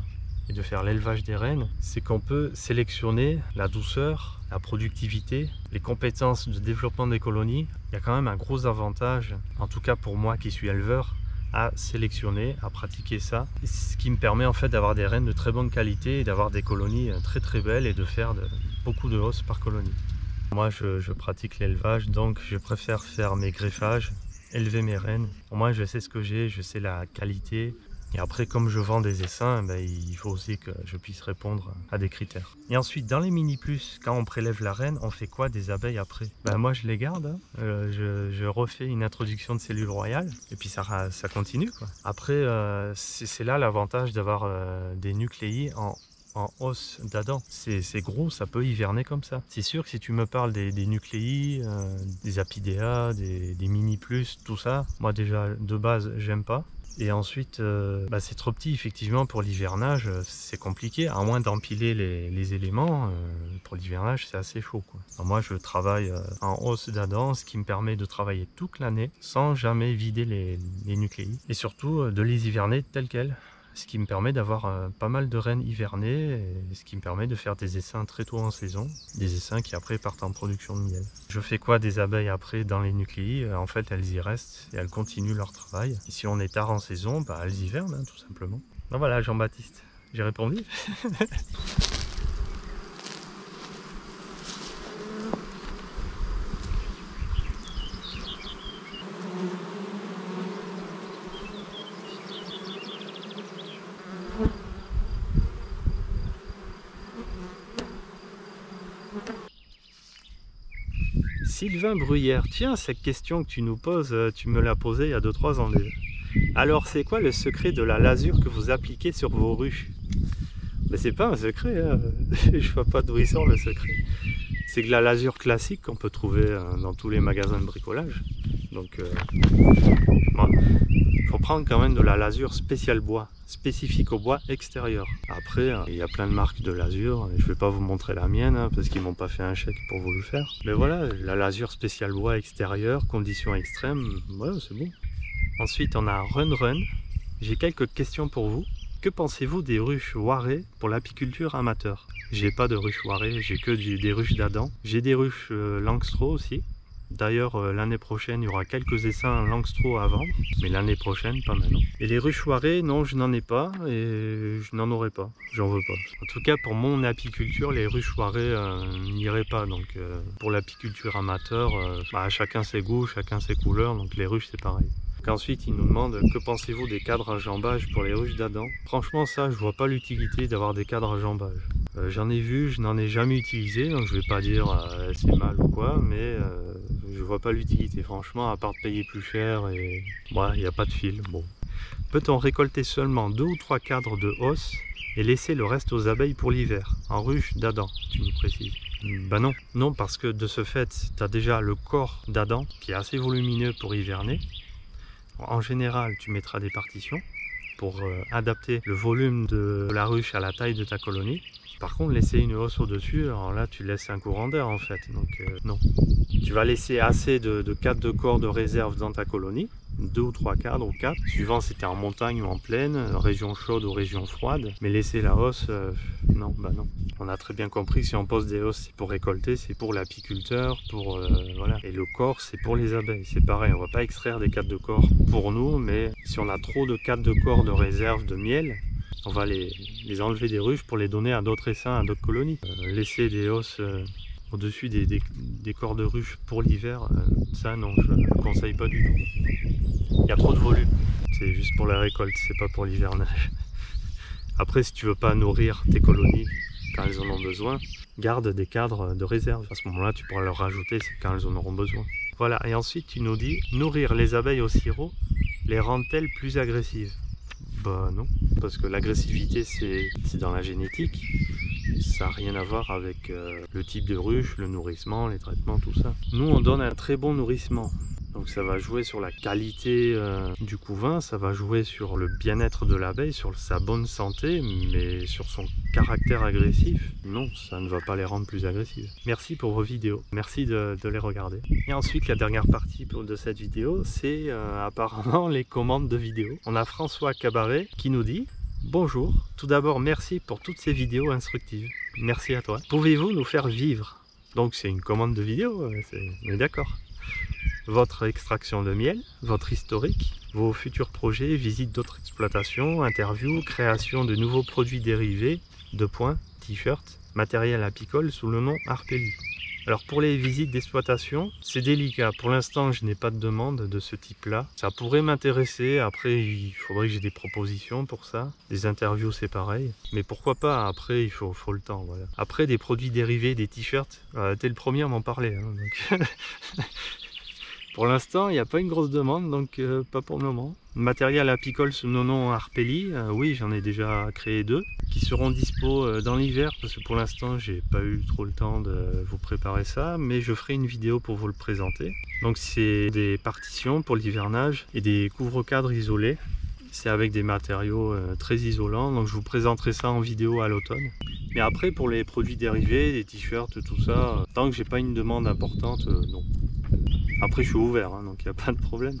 et de faire l'élevage des reines, c'est qu'on peut sélectionner la douceur, la productivité, les compétences de développement des colonies. Il y a quand même un gros avantage, en tout cas pour moi qui suis éleveur, à sélectionner, à pratiquer ça. Ce qui me permet en fait d'avoir des reines de très bonne qualité et d'avoir des colonies très très belles et de faire beaucoup de hausses par colonie. Moi je pratique l'élevage, donc je préfère faire mes greffages, élever mes reines. Au moins je sais ce que j'ai, je sais la qualité. Et après, comme je vends des essaims, il faut aussi que je puisse répondre à des critères. Et ensuite, dans les mini plus, quand on prélève la reine, on fait quoi des abeilles après? Moi, je les garde. Hein. Je refais une introduction de cellules royales. Et puis, ça continue, quoi. Après, c'est là l'avantage d'avoir des nucléi en os d'Adam. C'est gros, ça peut hiverner comme ça. C'est sûr que si tu me parles des nucléi, des apidea, des mini plus, tout ça, moi déjà, de base, j'aime pas. Et ensuite, c'est trop petit effectivement pour l'hivernage, c'est compliqué, à moins d'empiler les éléments, pour l'hivernage c'est assez chaud, quoi. Alors moi je travaille en os d'Adam, ce qui me permet de travailler toute l'année sans jamais vider les nucléi. Et surtout de les hiverner tels quels. Ce qui me permet d'avoir pas mal de reines hivernées, et ce qui me permet de faire des essaims très tôt en saison, des essaims qui après partent en production de miel. Je fais quoi des abeilles après dans les nucléi? En fait elles y restent et elles continuent leur travail. Et si on est tard en saison, elles hivernent, hein, tout simplement. Donc voilà Jean-Baptiste, j'ai répondu. Sylvain Bruyère, tiens, cette question que tu nous poses, tu me l'as posée il y a 2-3 ans déjà. Alors, c'est quoi le secret de la lasure que vous appliquez sur vos ruches? C'est pas un secret, hein. Je vois pas d'où il sort le secret. C'est que la lasure classique qu'on peut trouver dans tous les magasins de bricolage. Donc, il faut prendre quand même de la lasure spéciale bois, spécifique au bois extérieur. Après, il y a plein de marques de lasure. Je vais pas vous montrer la mienne, hein, parce qu'ils m'ont pas fait un chèque pour vous le faire. Mais voilà, la lasure spéciale bois extérieur, conditions extrêmes, voilà, c'est bon. Ensuite, on a Run Run. J'ai quelques questions pour vous. Que pensez-vous des ruches Warée pour l'apiculture amateur? J'ai pas de ruches Warée, j'ai que des ruches d'Adam. J'ai des ruches Langstroth aussi. D'ailleurs, l'année prochaine, il y aura quelques essaims Langstroth à vendre, mais l'année prochaine, pas maintenant. Et les ruches Warée, non, je n'en ai pas et je n'en aurai pas. J'en veux pas. En tout cas, pour mon apiculture, les ruches Warée n'iraient pas. Donc, pour l'apiculture amateur, chacun ses goûts, chacun ses couleurs. Donc, les ruches, c'est pareil. Ensuite, il nous demande que pensez-vous des cadres à jambage pour les ruches d'Adam. Franchement, ça, je vois pas l'utilité d'avoir des cadres à jambage. J'en ai vu, je n'en ai jamais utilisé, donc je vais pas dire c'est mal ou quoi, mais je vois pas l'utilité. Franchement, à part de payer plus cher et il n'y a pas de fil. Bon. Peut-on récolter seulement 2 ou 3 cadres de hausse et laisser le reste aux abeilles pour l'hiver? En ruche d'Adam, tu nous précises. Non. Non, parce que de ce fait, tu as déjà le corps d'Adam qui est assez volumineux pour hiverner. En général, tu mettras des partitions pour adapter le volume de la ruche à la taille de ta colonie. Par contre, laisser une hausse au-dessus, alors là, tu laisses un courant d'air en fait. Donc non. Tu vas laisser assez de cadres de corps de réserve dans ta colonie. 2 ou 3 cadres ou 4, suivant si tu es en montagne ou en plaine, région chaude ou région froide. Mais laisser la hausse, non, non. On a très bien compris que si on pose des hausses, c'est pour récolter, c'est pour l'apiculteur, voilà. Et le corps, c'est pour les abeilles. C'est pareil, on va pas extraire des cadres de corps pour nous, mais si on a trop de cadres de corps de réserve de miel, on va les enlever des ruches pour les donner à d'autres essaims, à d'autres colonies. Laisser des hausses au-dessus des corps de ruches pour l'hiver, ça non, je ne conseille pas du tout. Il y a trop de volume, c'est juste pour la récolte, c'est pas pour l'hivernage. Après, si tu veux pas nourrir tes colonies quand elles en ont besoin, garde des cadres de réserve. À ce moment-là, tu pourras leur rajouter quand elles en auront besoin. Voilà, et ensuite tu nous dis, nourrir les abeilles au sirop les rend-elles plus agressives? Non, parce que l'agressivité c'est dans la génétique. Ça n'a rien à voir avec le type de ruche, le nourrissement, les traitements, tout ça. Nous, on donne un très bon nourrissement. Donc ça va jouer sur la qualité du couvain, ça va jouer sur le bien-être de l'abeille, sur sa bonne santé, mais sur son caractère agressif, non, ça ne va pas les rendre plus agressives. Merci pour vos vidéos, merci de les regarder. Et ensuite, la dernière partie de cette vidéo, c'est apparemment les commandes de vidéos. On a François Cabaret qui nous dit: bonjour, tout d'abord merci pour toutes ces vidéos instructives. Merci à toi. Pouvez-vous nous faire vivre? Donc c'est une commande de vidéo, on est d'accord. votre extraction de miel, votre historique, vos futurs projets, visite d'autres exploitations, interviews, création de nouveaux produits dérivés, t-shirts, matériel apicole sous le nom Arpeli. Alors pour les visites d'exploitation, c'est délicat. Pour l'instant, je n'ai pas de demande de ce type-là. Ça pourrait m'intéresser. Après, il faudrait que j'ai des propositions pour ça. Des interviews, c'est pareil. Mais pourquoi pas? Après, il faut le temps. Voilà. Après, des produits dérivés, des t-shirts, t'es le premier à m'en parler. Hein, donc... Pour l'instant, il n'y a pas une grosse demande, donc pas pour le moment. Matériel apicole sous le nom Arpeli, oui, j'en ai déjà créé 2 qui seront dispo dans l'hiver parce que pour l'instant, j'ai pas eu trop le temps de vous préparer ça, mais je ferai une vidéo pour vous le présenter. Donc c'est des partitions pour l'hivernage et des couvre-cadres isolés. C'est avec des matériaux très isolants, donc je vous présenterai ça en vidéo à l'automne. Mais après, pour les produits dérivés, des t-shirts, tout ça, tant que j'ai pas une demande importante, non. Après, je suis ouvert, hein, donc il n'y a pas de problème.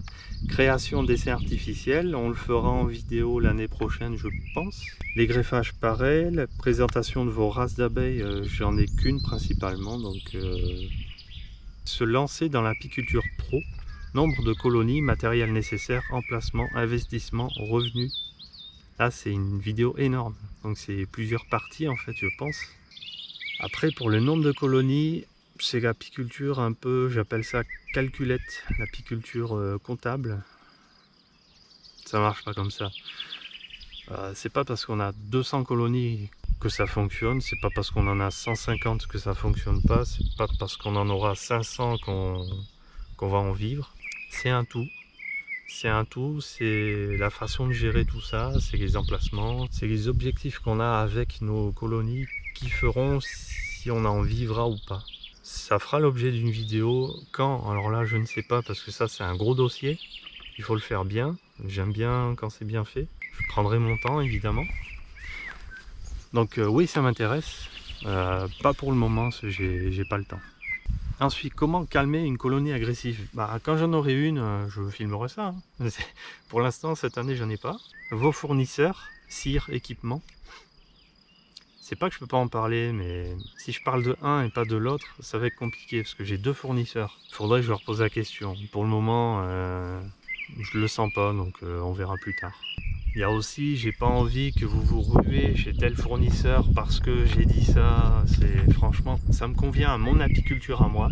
Création d'essais artificiels, on le fera en vidéo l'année prochaine, je pense. Les greffages, pareil. La présentation de vos races d'abeilles, j'en ai qu'une principalement. Donc, se lancer dans l'apiculture pro. Nombre de colonies, matériel nécessaire, emplacement, investissement, revenus. Là, c'est une vidéo énorme. Donc, c'est plusieurs parties, en fait, je pense. Après, pour le nombre de colonies, c'est l'apiculture un peu, j'appelle ça calculette, l'apiculture comptable. Ça marche pas comme ça. C'est pas parce qu'on a 200 colonies que ça fonctionne, c'est pas parce qu'on en a 150 que ça fonctionne pas, c'est pas parce qu'on en aura 500 qu'on va en vivre. C'est un tout. C'est un tout, c'est la façon de gérer tout ça, c'est les emplacements, c'est les objectifs qu'on a avec nos colonies qui feront si on en vivra ou pas. Ça fera l'objet d'une vidéo quand, alors là je ne sais pas parce que ça c'est un gros dossier, il faut le faire bien, j'aime bien quand c'est bien fait, je prendrai mon temps évidemment. Donc oui ça m'intéresse, pas pour le moment, j'ai pas le temps. Ensuite, comment calmer une colonie agressive? Quand j'en aurai une, je filmerai ça. Hein. Pour l'instant cette année j'en ai pas. Vos fournisseurs, cire, équipement. C'est pas que je peux pas en parler, mais si je parle de un et pas de l'autre, ça va être compliqué parce que j'ai 2 fournisseurs. Il faudrait que je leur pose la question. Pour le moment, je le sens pas, donc on verra plus tard. Il y a aussi, j'ai pas envie que vous vous ruez chez tel fournisseur parce que j'ai dit ça. Franchement, ça me convient à mon apiculture à moi,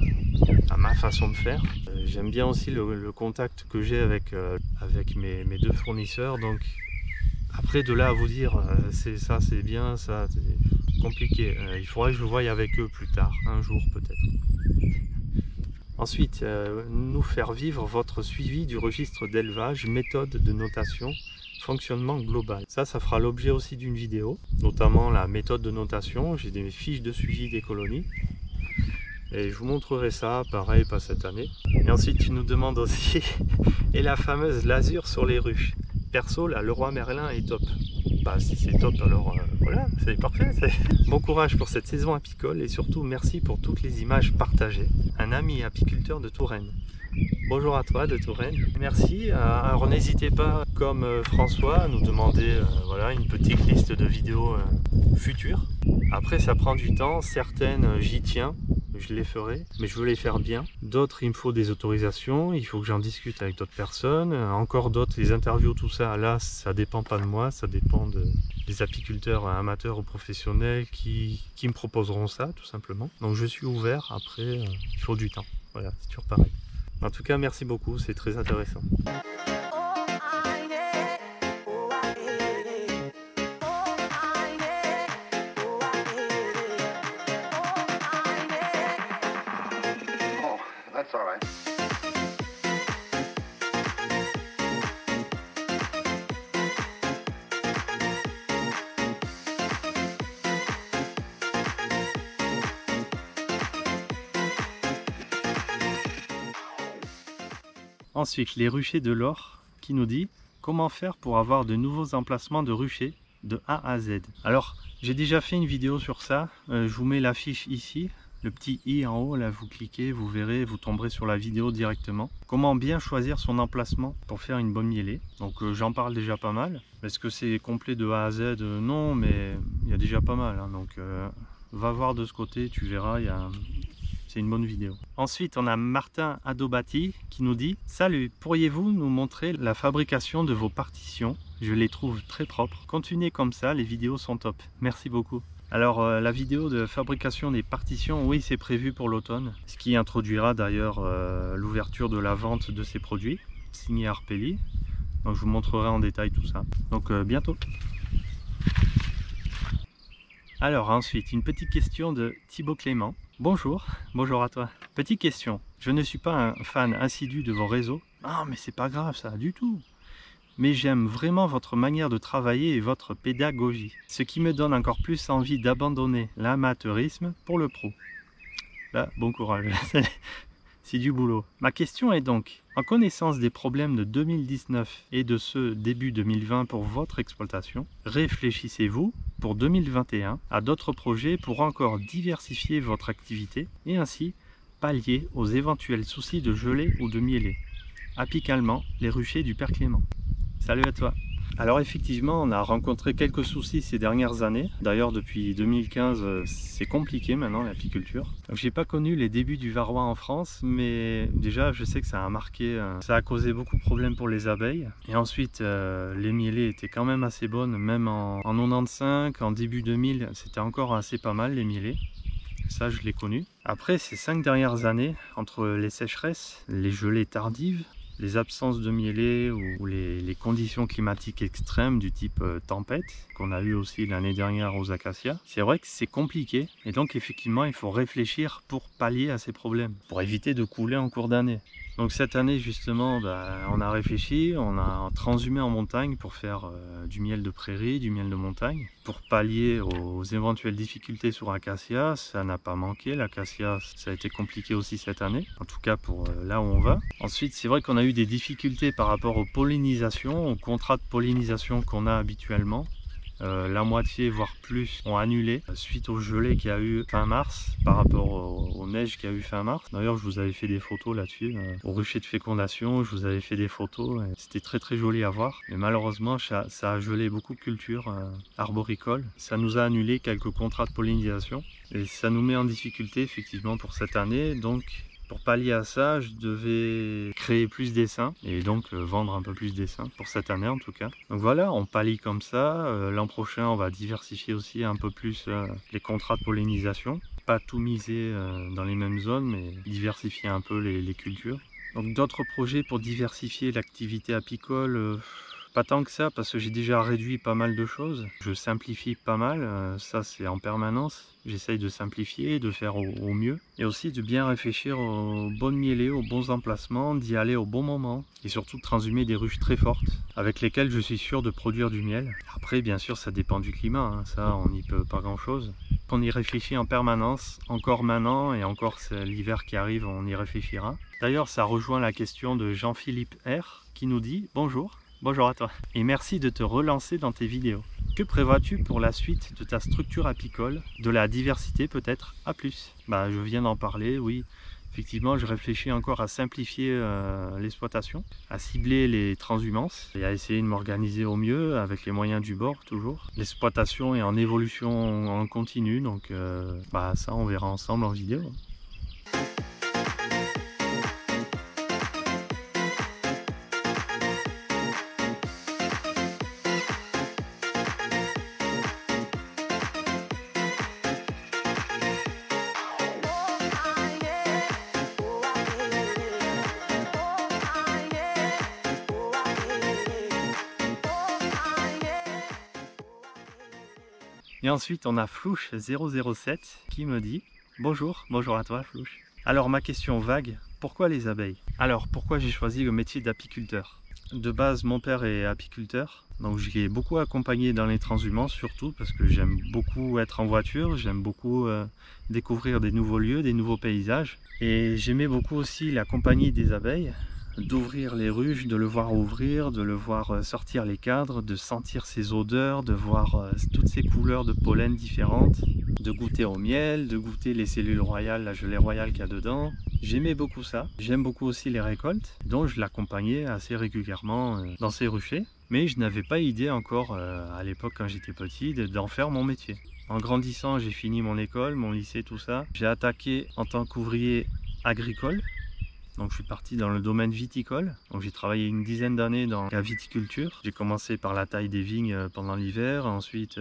à ma façon de faire. J'aime bien aussi le contact que j'ai avec mes 2 fournisseurs, donc. Après, de là à vous dire, c'est ça, c'est bien, ça, c'est compliqué. Il faudrait que je voie avec eux plus tard, un jour peut-être. Ensuite, nous faire vivre votre suivi du registre d'élevage, méthode de notation, fonctionnement global. Ça fera l'objet aussi d'une vidéo, notamment la méthode de notation. J'ai des fiches de suivi des colonies. Et je vous montrerai ça, pareil, pas cette année. Et ensuite, tu nous demandes aussi, et la fameuse lasure sur les ruches. Perso, là, le roi Merlin est top. Si c'est top, alors voilà, c'est parfait. Bon courage pour cette saison apicole et surtout merci pour toutes les images partagées. Un ami apiculteur de Touraine. Bonjour à toi de Touraine. Merci. Alors n'hésitez pas, comme François, à nous demander voilà, une petite liste de vidéos futures. Après, ça prend du temps. Certaines, j'y tiens. Je les ferai, mais je veux les faire bien. D'autres, il me faut des autorisations, il faut que j'en discute avec d'autres personnes. Encore d'autres, les interviews, tout ça, là, ça dépend pas de moi, ça dépend des apiculteurs amateurs ou professionnels qui me proposeront ça, tout simplement. Donc je suis ouvert, après, il faut du temps. Voilà, c'est toujours pareil. En tout cas, merci beaucoup, c'est très intéressant. That's all right. Ensuite, les ruchers de l'Or qui nous dit comment faire pour avoir de nouveaux emplacements de ruchers de A à Z. Alors, j'ai déjà fait une vidéo sur ça, je vous mets l'affiche ici. Le petit i en haut, là vous cliquez, vous verrez, vous tomberez sur la vidéo directement. Comment bien choisir son emplacement pour faire une bonne mielée. Donc j'en parle déjà pas mal. Est-ce que c'est complet de A à Z? Non, mais il y a déjà pas mal. Hein. Donc va voir de ce côté, tu verras, c'est une bonne vidéo. Ensuite, on a Martin Adobati qui nous dit: salut, pourriez-vous nous montrer la fabrication de vos partitions? Je les trouve très propres. Continuez comme ça, les vidéos sont top. Merci beaucoup. Alors la vidéo de fabrication des partitions, oui, c'est prévu pour l'automne, ce qui introduira d'ailleurs l'ouverture de la vente de ces produits, signé Arpeli. Donc je vous montrerai en détail tout ça. Donc bientôt. Alors ensuite, une petite question de Thibaut Clément. Bonjour, bonjour à toi. Petite question, je ne suis pas un fan assidu de vos réseaux. Ah mais c'est pas grave ça, du tout. Mais j'aime vraiment votre manière de travailler et votre pédagogie. Ce qui me donne encore plus envie d'abandonner l'amateurisme pour le pro. Là, bon courage, c'est du boulot. Ma question est donc, en connaissance des problèmes de 2019 et de ce début 2020 pour votre exploitation, réfléchissez-vous pour 2021 à d'autres projets pour encore diversifier votre activité et ainsi pallier aux éventuels soucis de gelée ou de mielée. Apicalement, les ruchers du Père Clément. Salut à toi. Alors effectivement, on a rencontré quelques soucis ces dernières années. D'ailleurs, depuis 2015, c'est compliqué maintenant l'apiculture. J'ai pas connu les débuts du varroa en France, mais déjà, je sais que ça a marqué, ça a causé beaucoup de problèmes pour les abeilles. Et ensuite, les mielées étaient quand même assez bonnes, même en 95, en début 2000, c'était encore assez pas mal les mielées. Ça, je l'ai connu. Après, ces 5 dernières années, entre les sécheresses, les gelées tardives, les absences de mielées ou les conditions climatiques extrêmes du type tempête qu'on a eu aussi l'année dernière aux acacias, c'est vrai que c'est compliqué et donc effectivement il faut réfléchir pour pallier à ces problèmes, pour éviter de couler en cours d'année. Donc cette année justement, on a réfléchi, on a transhumé en montagne pour faire du miel de prairie, du miel de montagne. Pour pallier aux éventuelles difficultés sur acacia, ça n'a pas manqué. L'acacia, ça a été compliqué aussi cette année, en tout cas pour là où on va. Ensuite, c'est vrai qu'on a eu des difficultés par rapport aux pollinisations, aux contrats de pollinisation qu'on a habituellement. La moitié voire plus ont annulé suite au gelé qu'il y a eu fin mars par rapport aux neiges qu'il y a eu fin mars. D'ailleurs je vous avais fait des photos là-dessus au rucher de fécondation, je vous avais fait des photos, c'était très joli à voir, mais malheureusement ça a gelé beaucoup de cultures arboricoles. Ça nous a annulé quelques contrats de pollinisation et ça nous met en difficulté effectivement pour cette année. Donc pour pallier à ça, je devais créer plus d'essaims et donc vendre un peu plus d'essaims pour cette année en tout cas. Donc voilà, on pallie comme ça. L'an prochain, on va diversifier aussi un peu plus les contrats de pollinisation. Pas tout miser dans les mêmes zones, mais diversifier un peu les cultures. Donc d'autres projets pour diversifier l'activité apicole, pas tant que ça parce que j'ai déjà réduit pas mal de choses. Je simplifie pas mal, ça c'est en permanence. J'essaye de simplifier, de faire au mieux. Et aussi de bien réfléchir aux bonnes mielées, aux bons emplacements, d'y aller au bon moment. Et surtout de transhumer des ruches très fortes, avec lesquelles je suis sûr de produire du miel. Après bien sûr ça dépend du climat, hein. Ça on n'y peut pas grand chose. On y réfléchit en permanence, encore maintenant et encore l'hiver qui arrive on y réfléchira. D'ailleurs ça rejoint la question de Jean-Philippe R qui nous dit: bonjour. Bonjour à toi et merci de te relancer dans tes vidéos. Que prévois-tu pour la suite de ta structure apicole, de la diversité peut-être à plus? Je viens d'en parler, oui. Effectivement, je réfléchis encore à simplifier l'exploitation, à cibler les transhumances et à essayer de m'organiser au mieux avec les moyens du bord toujours. L'exploitation est en évolution en continu, donc ça on verra ensemble en vidéo. Et ensuite on a Flouche 007 qui me dit: bonjour, bonjour à toi Flouche. Alors ma question vague, pourquoi les abeilles? Alors pourquoi j'ai choisi le métier d'apiculteur? De base mon père est apiculteur, donc je l'ai beaucoup accompagné dans les transhumances surtout parce que j'aime beaucoup être en voiture, j'aime beaucoup découvrir des nouveaux lieux, des nouveaux paysages. Et j'aimais beaucoup aussi la compagnie des abeilles, d'ouvrir les ruches, de le voir ouvrir, de le voir sortir les cadres, de sentir ses odeurs, de voir toutes ces couleurs de pollen différentes, de goûter au miel, de goûter les cellules royales, la gelée royale qu'il y a dedans. J'aimais beaucoup ça. J'aime beaucoup aussi les récoltes, donc je l'accompagnais assez régulièrement dans ces ruchers. Mais je n'avais pas idée encore à l'époque quand j'étais petit d'en faire mon métier. En grandissant, j'ai fini mon école, mon lycée, tout ça. J'ai attaqué en tant qu'ouvrier agricole. Donc je suis parti dans le domaine viticole. Donc j'ai travaillé une dizaine d'années dans la viticulture. J'ai commencé par la taille des vignes pendant l'hiver, ensuite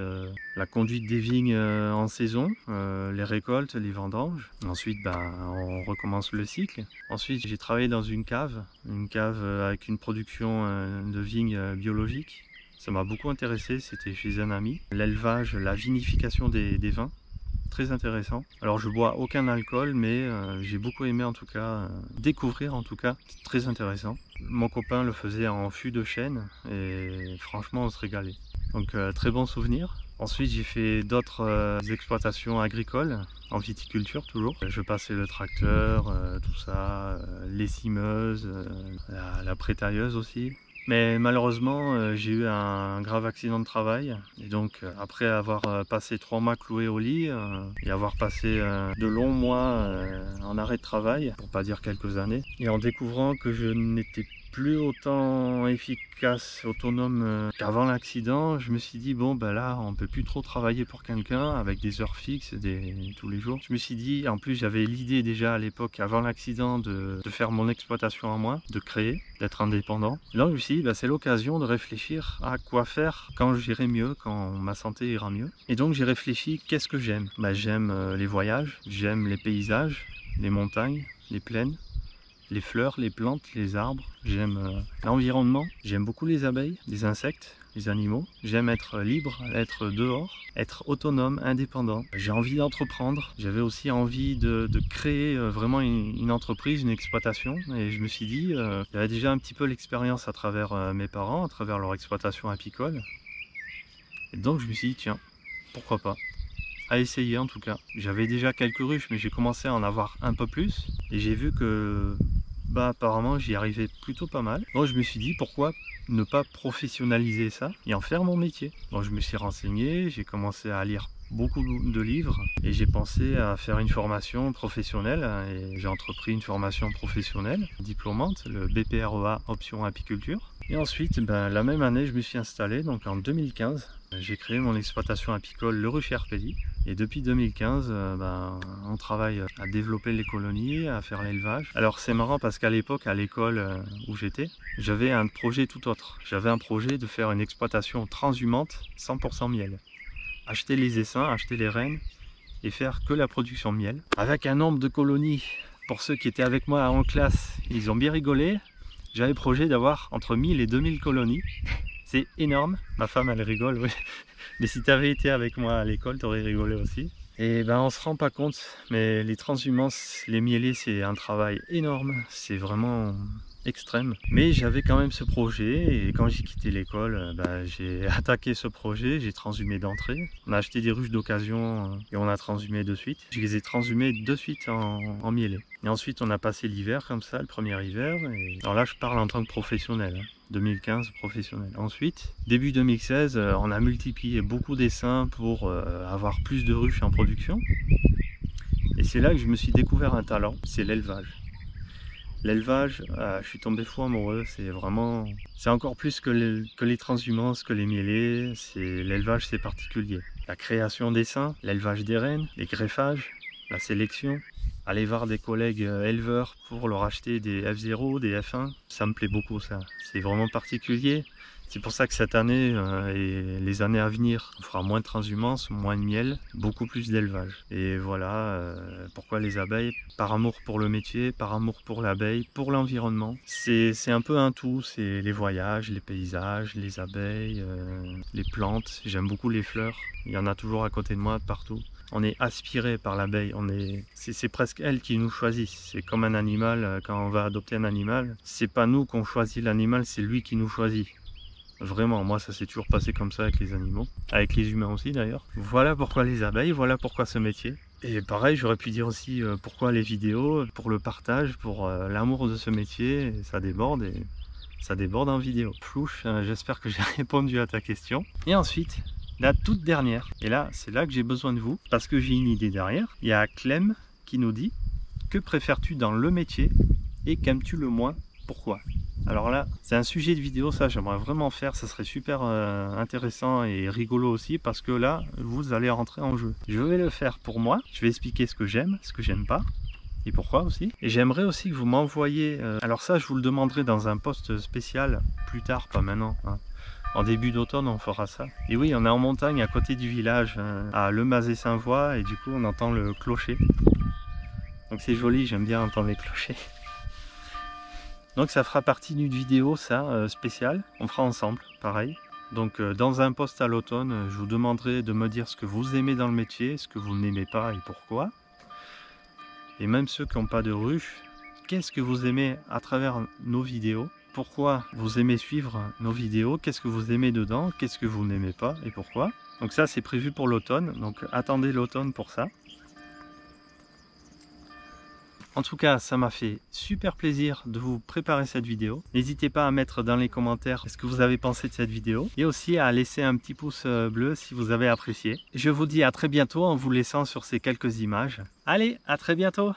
la conduite des vignes en saison, les récoltes, les vendanges. Ensuite on recommence le cycle. Ensuite j'ai travaillé dans une cave avec une production de vignes biologiques. Ça m'a beaucoup intéressé, c'était chez un ami. L'élevage, la vinification des vins. Très intéressant. Alors je bois aucun alcool, mais j'ai beaucoup aimé en tout cas découvrir, en tout cas très intéressant. Mon copain le faisait en fût de chêne et franchement on se régalait. Donc très bon souvenir. Ensuite j'ai fait d'autres exploitations agricoles en viticulture toujours. Je passais le tracteur, tout ça, les simeuses, la prétailleuse aussi. Mais malheureusement, j'ai eu un grave accident de travail. Et donc, après avoir passé 3 mois cloué au lit et avoir passé de longs mois en arrêt de travail, pour pas dire quelques années, et en découvrant que je n'étais plus autant efficace, autonome qu'avant l'accident, je me suis dit bon ben là on peut plus trop travailler pour quelqu'un avec des heures fixes tous les jours. Je me suis dit, en plus j'avais l'idée déjà à l'époque avant l'accident de faire mon exploitation à moi, de créer, d'être indépendant. Et donc je me suis dit ben, c'est l'occasion de réfléchir à quoi faire quand j'irai mieux, quand ma santé ira mieux. Et donc j'ai réfléchi, qu'est-ce que j'aime? Ben, j'aime les voyages, j'aime les paysages, les montagnes, les plaines, les fleurs, les plantes, les arbres, j'aime l'environnement, j'aime beaucoup les abeilles, les insectes, les animaux, j'aime être libre, être dehors, être autonome, indépendant. J'ai envie d'entreprendre, j'avais aussi envie de créer vraiment une entreprise, une exploitation, et je me suis dit, j'avais déjà un petit peu l'expérience à travers mes parents, à travers leur exploitation apicole, et donc je me suis dit tiens, pourquoi pas, à essayer en tout cas. J'avais déjà quelques ruches mais j'ai commencé à en avoir un peu plus et j'ai vu que apparemment j'y arrivais plutôt pas mal. Donc je me suis dit pourquoi ne pas professionnaliser ça et en faire mon métier. Donc je me suis renseigné, j'ai commencé à lire beaucoup de livres et j'ai pensé à faire une formation professionnelle et j'ai entrepris une formation professionnelle diplômante, le BPREA option apiculture. Et ensuite la même année je me suis installé, donc en 2015 j'ai créé mon exploitation apicole Le Rucher Pelly. Et depuis 2015, on travaille à développer les colonies, à faire l'élevage. Alors c'est marrant parce qu'à l'époque, à l'école où j'étais, j'avais un projet tout autre. J'avais un projet de faire une exploitation transhumante 100% miel. Acheter les essaims, acheter les reines et faire que la production de miel. Avec un nombre de colonies, pour ceux qui étaient avec moi en classe, ils ont bien rigolé. J'avais projet d'avoir entre 1000 et 2000 colonies. C'est énorme, ma femme elle rigole, oui. Mais si tu avais été avec moi à l'école, tu aurais rigolé aussi. Et on se rend pas compte, mais les transhumances, les mieliers, c'est un travail énorme, c'est vraiment extrême. Mais j'avais quand même ce projet et quand j'ai quitté l'école, j'ai attaqué ce projet, j'ai transhumé d'entrée. On a acheté des ruches d'occasion et on a transhumé de suite. Je les ai transhumés de suite en mielé. Et ensuite on a passé l'hiver comme ça, le premier hiver. Et alors là je parle en tant que professionnel. 2015 professionnel. Ensuite, début 2016, on a multiplié beaucoup d'essaims pour avoir plus de ruches en production. Et c'est là que je me suis découvert un talent, c'est l'élevage. L'élevage, je suis tombé fou amoureux, c'est encore plus que les transhumances, que les mielés, l'élevage c'est particulier. La création d'essaims, l'élevage des reines, les greffages, la sélection. Aller voir des collègues éleveurs pour leur acheter des F0, des F1, ça me plaît beaucoup ça. C'est vraiment particulier. C'est pour ça que cette année et les années à venir, on fera moins de transhumance, moins de miel, beaucoup plus d'élevage. Et voilà pourquoi les abeilles, par amour pour le métier, par amour pour l'abeille, pour l'environnement. C'est un peu un tout, c'est les voyages, les paysages, les abeilles, les plantes. J'aime beaucoup les fleurs, il y en a toujours à côté de moi, partout. On est aspiré par l'abeille, c'est presque elle qui nous choisit. C'est comme un animal, quand on va adopter un animal, c'est pas nous qu'on choisit l'animal, c'est lui qui nous choisit. Vraiment, moi ça s'est toujours passé comme ça avec les animaux, avec les humains aussi d'ailleurs. Voilà pourquoi les abeilles, voilà pourquoi ce métier. Et pareil, j'aurais pu dire aussi pourquoi les vidéos, pour le partage, pour l'amour de ce métier, et ça déborde en vidéo. Flouche, j'espère que j'ai répondu à ta question. Et ensuite, la toute dernière, et là c'est là que j'ai besoin de vous, parce que j'ai une idée derrière. Il y a Clem qui nous dit: que préfères-tu dans le métier et qu'aimes-tu le moins, pourquoi? Alors là, c'est un sujet de vidéo, ça j'aimerais vraiment faire, ça serait super intéressant et rigolo aussi parce que là, vous allez rentrer en jeu. Je vais le faire pour moi, je vais expliquer ce que j'aime pas et pourquoi aussi. Et j'aimerais aussi que vous m'envoyiez, alors ça je vous le demanderai dans un post spécial plus tard, pas maintenant, hein. En début d'automne on fera ça. Et oui, on est en montagne à côté du village, à Le Mazet-Saint-Voix, et du coup on entend le clocher. Donc c'est joli, j'aime bien entendre les clochers. Donc ça fera partie d'une vidéo, ça, spéciale. On fera ensemble, pareil. Donc dans un post à l'automne, je vous demanderai de me dire ce que vous aimez dans le métier, ce que vous n'aimez pas et pourquoi. Et même ceux qui n'ont pas de rue, qu'est-ce que vous aimez à travers nos vidéos? Pourquoi vous aimez suivre nos vidéos? Qu'est-ce que vous aimez dedans? Qu'est-ce que vous n'aimez pas et pourquoi? Donc ça c'est prévu pour l'automne, donc attendez l'automne pour ça. En tout cas, ça m'a fait super plaisir de vous préparer cette vidéo. N'hésitez pas à mettre dans les commentaires ce que vous avez pensé de cette vidéo et aussi à laisser un petit pouce bleu si vous avez apprécié. Je vous dis à très bientôt en vous laissant sur ces quelques images. Allez, à très bientôt!